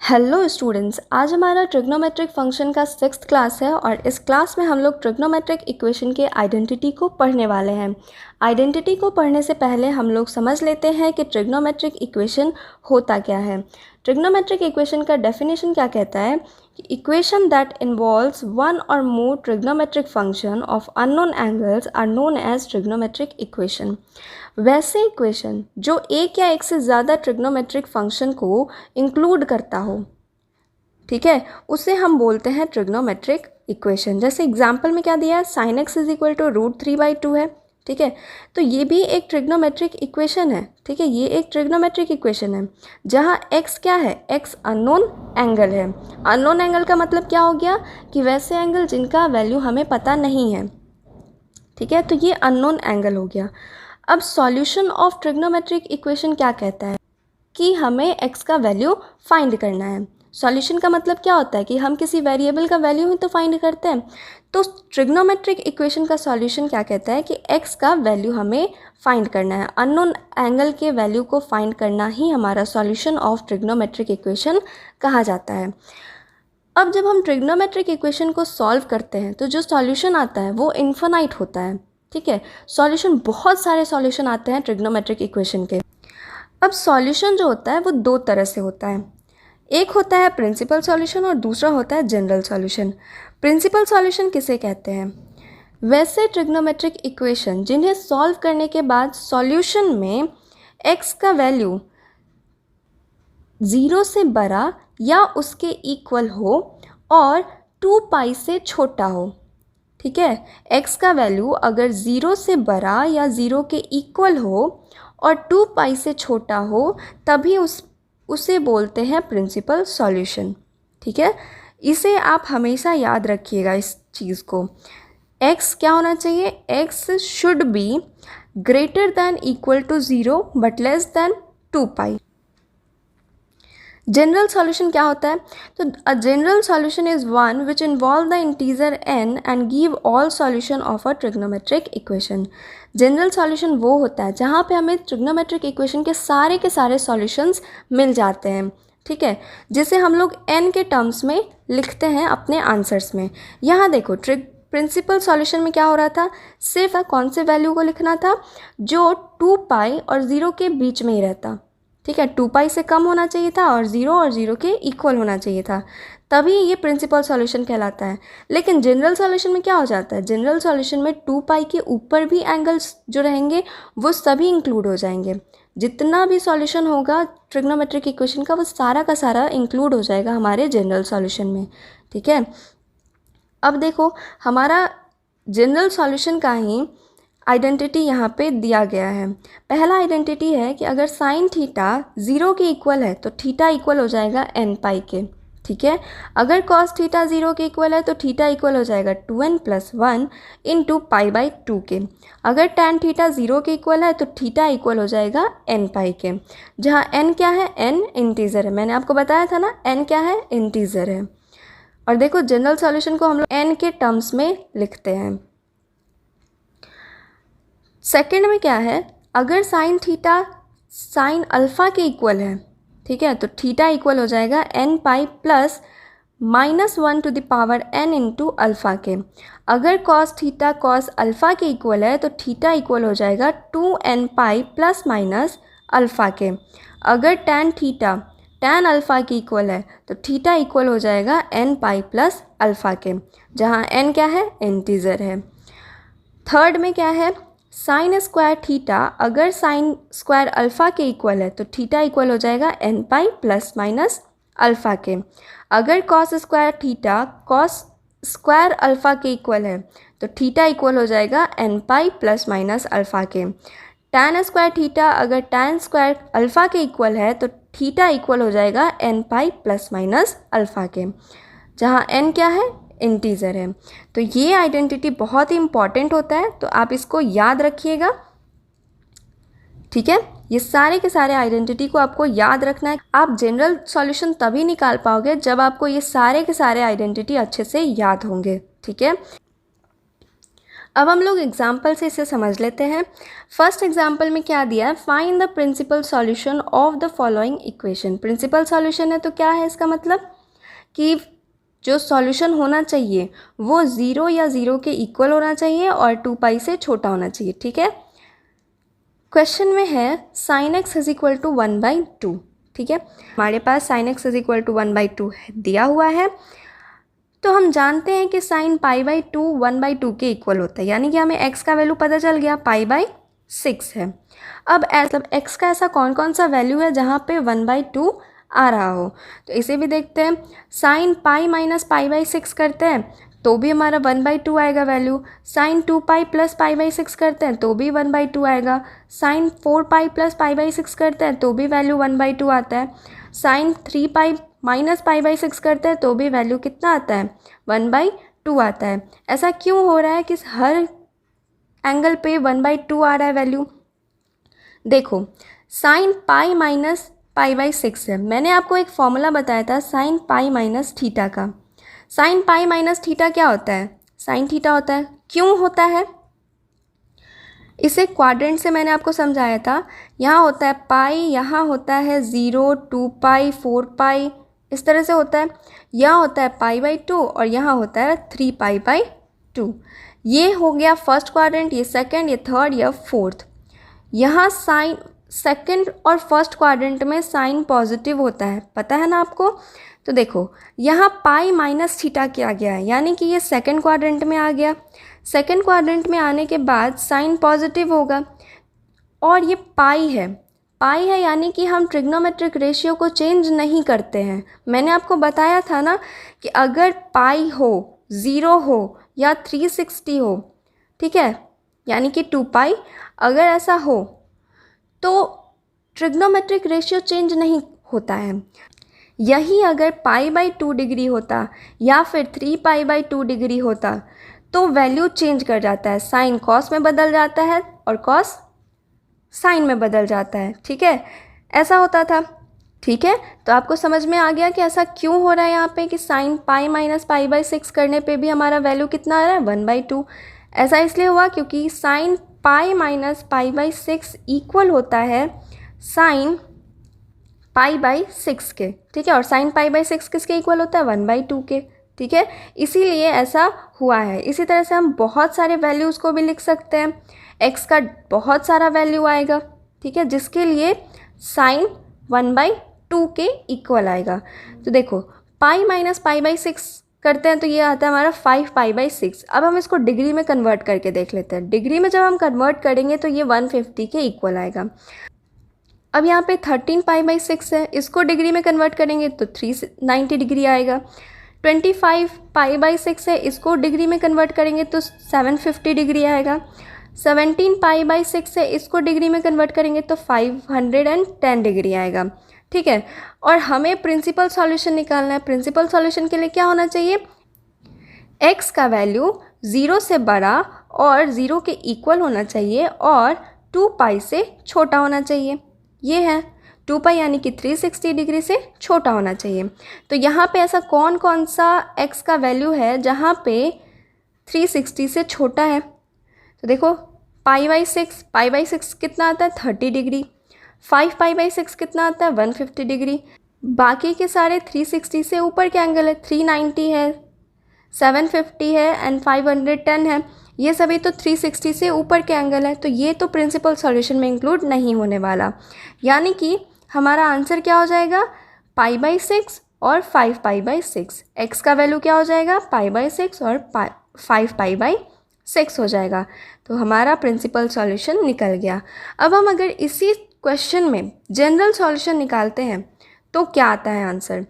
Hello students, आज हमारा trigonometric function का 6th क्लास है और इस क्लास में हम लोग ट्रिग्नोमेट्रिक इक्वेशन के आइडेंटिटी को पढ़ने वाले हैं। आइडेंटिटी को पढ़ने से पहले हम लोग समझ लेते हैं कि ट्रिग्नोमेट्रिक इक्वेशन होता क्या है। ट्रिग्नोमेट्रिक इक्वेशन का डेफिनेशन क्या कहता है कि equation that involves one or more trigonometric function of unknown angles are known as trigonometric equation. वैसे इक्वेशन जो एक या एक से ज़्यादा ट्रिग्नोमेट्रिक फंक्शन को इंक्लूड करता हो, ठीक है, उसे हम बोलते हैं ट्रिग्नोमेट्रिक इक्वेशन। जैसे एग्जाम्पल में क्या दिया है, sine x is equal to √3/2 है, ठीक है। तो ये भी एक ट्रिग्नोमेट्रिक इक्वेशन है, ठीक है, ये एक ट्रिग्नोमेट्रिक इक्वेशन है जहाँ x क्या है, x अननोन एंगल है। अननोन एंगल का मतलब क्या हो गया कि वैसे एंगल जिनका वैल्यू हमें पता नहीं है, ठीक है, तो ये अननोन एंगल हो गया। अब सॉल्यूशन ऑफ ट्रिग्नोमेट्रिक इक्वेशन क्या कहता है कि हमें x का वैल्यू फाइंड करना है। सॉल्यूशन का मतलब क्या होता है कि हम किसी वेरिएबल का वैल्यू ही तो फाइंड करते हैं। तो ट्रिग्नोमेट्रिक इक्वेशन का सॉल्यूशन क्या कहता है कि x का वैल्यू हमें फाइंड करना है। अननोन एंगल के वैल्यू को फाइंड करना ही हमारा सॉल्यूशन ऑफ ट्रिग्नोमेट्रिक इक्वेशन कहा जाता है। अब जब हम ट्रिग्नोमेट्रिक इक्वेशन को सॉल्व करते हैं तो जो सॉल्यूशन आता है वो इन्फिनाइट होता है, ठीक है। सॉल्यूशन, बहुत सारे सॉल्यूशन आते हैं ट्रिग्नोमेट्रिक इक्वेशन के। अब सॉल्यूशन जो होता है वो दो तरह से होता है, एक होता है प्रिंसिपल सॉल्यूशन और दूसरा होता है जनरल सॉल्यूशन। प्रिंसिपल सॉल्यूशन किसे कहते हैं? वैसे ट्रिग्नोमेट्रिक इक्वेशन जिन्हें सॉल्व करने के बाद सॉल्यूशन में x का वैल्यू 0 से बड़ा या उसके इक्वल हो और 2π से छोटा हो, ठीक है। x का वैल्यू अगर 0 से बड़ा या 0 के इक्वल हो और 2π से छोटा हो तभी उसे बोलते हैं प्रिंसिपल सॉल्यूशन, ठीक है। इसे आप हमेशा याद रखिएगा इस चीज़ को। x क्या होना चाहिए? x should be greater than equal to 0 but less than 2π। General solution क्या होता है? तो a general solution is one which involve the integer n and give all solution of a trigonometric equation. General solution वो होता है जहाँ पे हमें ट्रिग्नोमेट्रिक इक्वेशन के सारे सॉल्यूशंस मिल जाते हैं, ठीक है, जिसे हम लोग n के टर्म्स में लिखते हैं अपने आंसर्स में। यहाँ देखो, प्रिंसिपल सॉल्यूशन में क्या हो रहा था, सिर्फ कौन से वैल्यू को लिखना था जो 2π और 0 के बीच में ही रहता, ठीक है। 2π से कम होना चाहिए था और 0 के इक्वल होना चाहिए था, तभी ये प्रिंसिपल सॉल्यूशन कहलाता है। लेकिन जनरल सॉल्यूशन में क्या हो जाता है, जनरल सॉल्यूशन में 2π के ऊपर भी एंगल्स जो रहेंगे वो सभी इंक्लूड हो जाएंगे। जितना भी सॉल्यूशन होगा ट्रिग्नोमेट्रिक इक्वेशन का वो सारा का सारा इंक्लूड हो जाएगा हमारे जनरल सॉल्यूशन में, ठीक है। अब देखो, हमारा जनरल सॉल्यूशन का ही आइडेंटिटी यहाँ पे दिया गया है। पहला आइडेंटिटी है कि अगर साइन थीटा 0 के इक्वल है तो थीटा इक्वल हो जाएगा nπ के, ठीक है। अगर कॉस थीटा 0 के इक्वल है तो थीटा इक्वल हो जाएगा 2n + 1 इंटू π/2 के। अगर tan थीटा 0 के इक्वल है तो थीटा इक्वल हो जाएगा nπ के, जहाँ n क्या है, n इंटीजर है। मैंने आपको बताया था ना, n क्या है, इंटीजर है। और देखो, जनरल सॉल्यूशन को हम लोग n के टर्म्स में लिखते हैं। सेकंड में क्या है, अगर साइन थीटा साइन अल्फ़ा के इक्वल है, ठीक है, तो थीटा इक्वल हो जाएगा nπ plus -1 to the power n into alpha के। अगर कॉस थीटा कॉस अल्फ़ा के इक्वल है तो थीटा इक्वल हो जाएगा 2nπ प्लस माइनस अल्फ़ा के। अगर टैन थीटा टैन अल्फ़ा के इक्वल है तो थीटा इक्वल हो जाएगा nπ प्लस अल्फ़ा के, जहाँ n क्या है, इंटीजर है। थर्ड में क्या है, साइन स्क्वायर थीटा अगर साइन स्क्वायर अल्फ़ा के इक्वल है तो थीटा इक्वल हो जाएगा nπ प्लस माइनस अल्फ़ा के। अगर cos square theta cos square alpha के इक्वल है तो थीटा इक्वल हो जाएगा nπ प्लस माइनस अल्फ़ा के। टैन स्क्वायर थीटा अगर टैन स्क्वायर अल्फ़ा के इक्वल है तो थीटा इक्वल हो जाएगा nπ प्लस माइनस अल्फ़ा के, जहाँ n क्या है, इंटीजर है। तो ये आइडेंटिटी बहुत ही इंपॉर्टेंट होता है, तो आप इसको याद रखिएगा, ठीक है। ये सारे के सारे आइडेंटिटी को आपको याद रखना है। आप जनरल सॉल्यूशन तभी निकाल पाओगे जब आपको ये सारे के सारे आइडेंटिटी अच्छे से याद होंगे, ठीक है। अब हम लोग एग्जाम्पल से इसे समझ लेते हैं। फर्स्ट एग्जाम्पल में क्या दिया है, find the principal solution of the following equation. Principal solution है तो क्या है इसका मतलब कि जो सॉल्यूशन होना चाहिए वो 0 या 0 के इक्वल होना चाहिए और 2 पाई से छोटा होना चाहिए। ठीक है, क्वेश्चन में है sin x is equal to 1/2। ठीक है, हमारे पास sin x is equal to 1/2 दिया हुआ है, तो हम जानते हैं कि sin π/2 1/2 के इक्वल होता है, यानी कि हमें x का वैल्यू पता चल गया, π/6 है। अब मतलब x का ऐसा कौन कौन सा वैल्यू है जहाँ पे 1/2 आ रहा हो, तो इसे भी देखते हैं। sin π माइनस π/6 करते हैं तो भी हमारा 1/2 आएगा वैल्यू। sin 2π प्लस π/6 करते हैं तो भी 1/2 आएगा। sin 4π प्लस π/6 करते हैं तो भी वैल्यू 1/2 आता है। sin 3π माइनस π/6 करते हैं तो भी वैल्यू कितना आता है, 1/2 आता है। ऐसा क्यों हो रहा है कि हर एंगल पे 1/2 आ रहा है वैल्यू? देखो, sin π माइनस π/6 है, मैंने आपको एक फॉर्मूला बताया था sin π माइनस थीटा का। sin π माइनस थीटा क्या होता है, sin थीटा होता है। क्यों होता है, इसे क्वाड्रेंट से मैंने आपको समझाया था। यहाँ होता है पाई, यहाँ होता है 0, 2π, 4π, इस तरह से होता है। यहाँ होता है π/2 और यहाँ होता है 3π/2। ये हो गया फर्स्ट क्वाड्रेंट, ये सेकंड, ये थर्ड, ये फोर्थ। यहाँ साइन सेकंड और फर्स्ट क्वाड्रेंट में साइन पॉजिटिव होता है, पता है ना आपको। तो देखो यहाँ पाई माइनस थीटा किया गया है, यानी कि ये सेकंड क्वाड्रेंट में आ गया। सेकंड क्वाड्रेंट में आने के बाद साइन पॉजिटिव होगा और ये पाई है यानी कि हम ट्रिग्नोमेट्रिक रेशियो को चेंज नहीं करते हैं। मैंने आपको बताया था ना कि अगर पाई हो, 0 हो या 360 हो, ठीक है, यानी कि 2π, अगर ऐसा हो तो ट्रिग्नोमेट्रिक रेशियो चेंज नहीं होता है। यही अगर π/2 डिग्री होता या फिर 3π/2 डिग्री होता तो वैल्यू चेंज कर जाता है, साइन कॉस में बदल जाता है और कॉस साइन में बदल जाता है। ठीक है, ऐसा होता था। ठीक है, तो आपको समझ में आ गया कि ऐसा क्यों हो रहा है यहाँ पे कि sin π माइनस π/6 करने पे भी हमारा वैल्यू कितना आ रहा है, 1/2। ऐसा इसलिए हुआ क्योंकि sin π माइनस π/6 इक्वल होता है sin π/6 के। ठीक है, और sin π/6 किसके इक्वल होता है, 1/2 के। ठीक है, इसीलिए ऐसा हुआ है। इसी तरह से हम बहुत सारे वैल्यूज़ को भी लिख सकते हैं। x का बहुत सारा वैल्यू आएगा, ठीक है, जिसके लिए sin 1/2 के इक्वल आएगा। तो देखो पाई माइनस π/6 करते हैं तो ये आता है हमारा 5π/6। अब हम इसको डिग्री में कन्वर्ट करके देख लेते हैं। डिग्री में जब हम कन्वर्ट करेंगे तो ये 150 के इक्वल आएगा। अब यहाँ पे 13π/6 है, इसको डिग्री में कन्वर्ट करेंगे तो 390 डिग्री आएगा। 25π/6 है, इसको डिग्री में कन्वर्ट करेंगे तो 750 डिग्री आएगा। 17π/6 है, इसको डिग्री में कन्वर्ट करेंगे तो 510 डिग्री आएगा। ठीक है, और हमें प्रिंसिपल सॉल्यूशन निकालना है। प्रिंसिपल सॉल्यूशन के लिए क्या होना चाहिए, x का वैल्यू 0 से बड़ा और 0 के इक्वल होना चाहिए और 2π से छोटा होना चाहिए। ये है 2π यानी कि 360 डिग्री से छोटा होना चाहिए। तो यहाँ पे ऐसा कौन कौन सा x का वैल्यू है जहाँ पे 360 से छोटा है, तो देखो π/6 कितना आता है, 30 डिग्री। 5π/6 कितना आता है, 150 डिग्री। बाकी के सारे 360 से ऊपर के एंगल है, 390 है, 750 है एंड 510 है। ये सभी तो 360 से ऊपर के एंगल है, तो ये तो प्रिंसिपल सॉल्यूशन में इंक्लूड नहीं होने वाला। यानी कि हमारा आंसर क्या हो जाएगा, π/6 और 5π/6। x का वैल्यू क्या हो जाएगा, π/6 और 5π/6 हो जाएगा। तो हमारा प्रिंसिपल सॉल्यूशन निकल गया। अब हम अगर इसी क्वेश्चन में जनरल सॉल्यूशन निकालते हैं तो क्या आता है आंसर।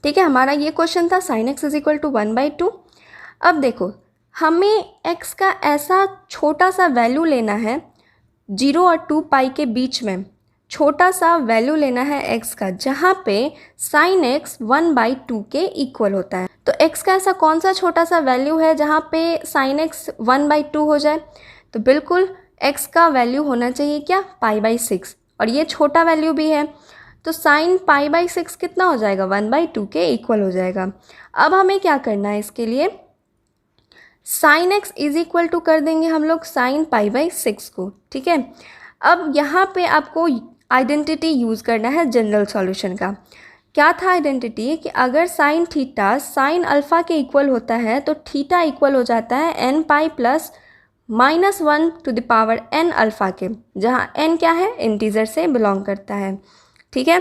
ठीक है, हमारा ये क्वेश्चन था sin x is equal to 1/2। अब देखो हमें x का ऐसा छोटा सा वैल्यू लेना है, 0 और 2π के बीच में छोटा सा वैल्यू लेना है x का, जहाँ पे sin x 1/2 के इक्वल होता है। तो x का ऐसा कौन सा छोटा सा वैल्यू है जहाँ पे sin x 1/2 हो जाए, तो बिल्कुल x का वैल्यू होना चाहिए क्या, π/6, और ये छोटा वैल्यू भी है। तो sin π/6 कितना हो जाएगा, 1/2 के इक्वल हो जाएगा। अब हमें क्या करना है, इसके लिए sine x is equal to कर देंगे हम लोग साइन पाई बाई 6 को, ठीक है। अब यहाँ पे आपको आइडेंटिटी यूज़ करना है जनरल सॉल्यूशन का। क्या था आइडेंटिटी कि अगर साइन थीटा साइन अल्फ़ा के इक्वल होता है तो थीटा इक्वल हो जाता है n pi plus -1 to the power n alpha के, जहाँ एन क्या है, इंटीजर से बिलोंग करता है, ठीक है।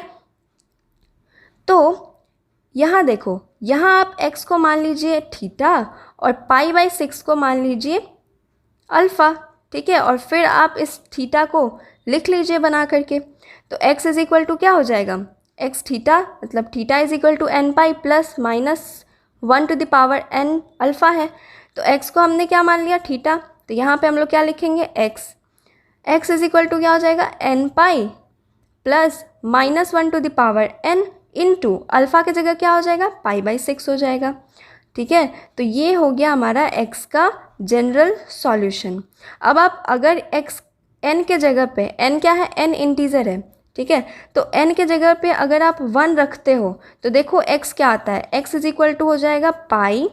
तो यहाँ देखो, यहाँ आप x को मान लीजिए थीटा और पाई बाई 6 को मान लीजिए अल्फ़ा, ठीक है। और फिर आप इस थीटा को लिख लीजिए बना करके। तो x इज इक्वल टू क्या हो जाएगा, x थीटा, मतलब theta is equal to n pi plus -1 to the power n alpha है। तो x को हमने क्या मान लिया, थीटा। तो यहाँ पे हम लोग क्या लिखेंगे, x इज इक्वल टू क्या हो जाएगा, n pi plus -1 to the power n into alpha की जगह क्या हो जाएगा, पाई बाई 6 हो जाएगा, ठीक है। तो ये हो गया हमारा x का जनरल सॉल्यूशन। अब आप अगर x n के जगह पे, n क्या है, n इंटीजर है, ठीक है। तो n के जगह पे अगर आप 1 रखते हो तो देखो x क्या आता है, x इज इक्वल टू हो जाएगा pi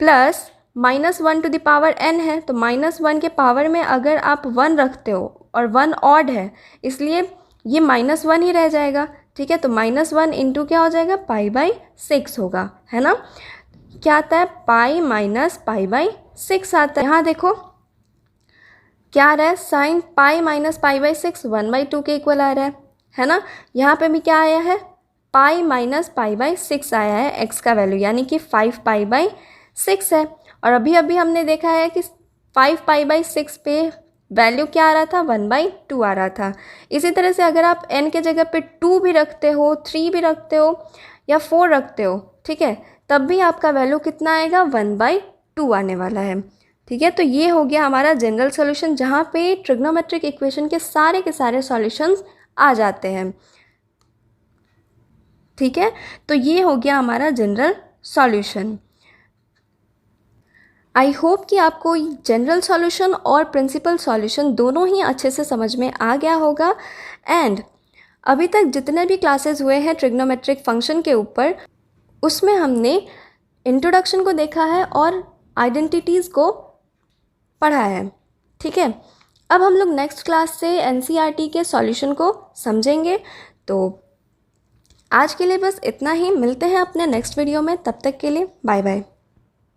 plus -1 to the power n है। तो -1 के पावर में अगर आप 1 रखते हो और 1 ऑड है, इसलिए ये -1 ही रह जाएगा, ठीक है। तो -1 इंटू क्या हो जाएगा, पाई बाई 6 होगा, है ना। क्या आता है, पाई माइनस पाई बाई 6 आता है। यहाँ देखो क्या आ रहा है, sine pi minus pi by 6 1/2 के इक्वल आ रहा है ना। यहाँ पे भी क्या आया है, पाई माइनस पाई बाई 6 आया है एक्स का वैल्यू, यानी कि 5 पाई बाई 6 है। और अभी अभी हमने देखा है कि 5 पाई बाई 6 पे वैल्यू क्या आ रहा था, 1/2 आ रहा था। इसी तरह से अगर आप n के जगह पे 2 भी रखते हो, 3 भी रखते हो या 4 रखते हो, ठीक है, तब भी आपका वैल्यू कितना आएगा, 1/2 आने वाला है, ठीक है। तो ये हो गया हमारा जनरल सॉल्यूशन, जहाँ पे ट्रिग्नोमेट्रिक इक्वेशन के सारे सॉल्यूशंस आ जाते हैं, ठीक है। तो ये हो गया हमारा जनरल सॉल्यूशन। आई होप कि आपको जनरल सॉल्यूशन और प्रिंसिपल सॉल्यूशन दोनों ही अच्छे से समझ में आ गया होगा। एंड अभी तक जितने भी क्लासेस हुए हैं ट्रिग्नोमेट्रिक फंक्शन के ऊपर, उसमें हमने इंट्रोडक्शन को देखा है और आइडेंटिटीज़ को पढ़ा है, ठीक है। अब हम लोग नेक्स्ट क्लास से एनसीईआरटी के सॉल्यूशन को समझेंगे। तो आज के लिए बस इतना ही, मिलते हैं अपने नेक्स्ट वीडियो में, तब तक के लिए बाय बाय।